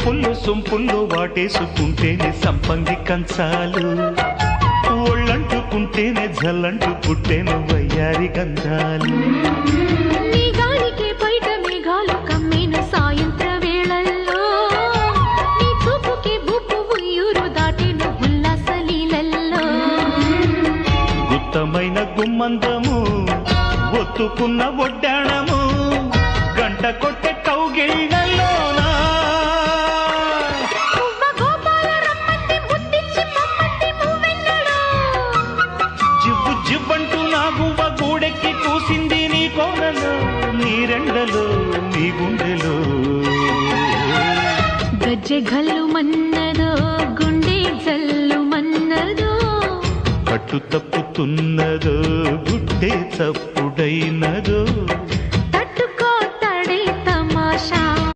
వంపుల్లో సొంపుల్లో వాటేసుకుంటేనే సంపంగి కంచాలు, ఒళ్ళంటుకుంటేనే జల్లంటు పుట్టేను వయ్యారి గంధాలు. నీ గాలికే బయట మేఘాలు కమ్మిన సాయంత్ర వేళల్లో, నీ చూపుకే బుప్పు ఉయ్యూరు దాటిన ఉల్లాస లీలల్లో. గుత్తమైన గుమ్మందము ఒత్తుకున్న ఒడ్డాణము, గంట కొట్టే కౌగిళ్ళలోనా జివ్వు జివ్వంటూ నా గువ్వ గూడెక్కి కూసింది నీ కోనలో, నీ రెండలో నీ గుండెలో. గజ్జె గల్లు మన్నదో గుండె జల్లు మన్నదో, కట్టు తప్పుతున్నదో గుడ్డే తప్పుడైనదో.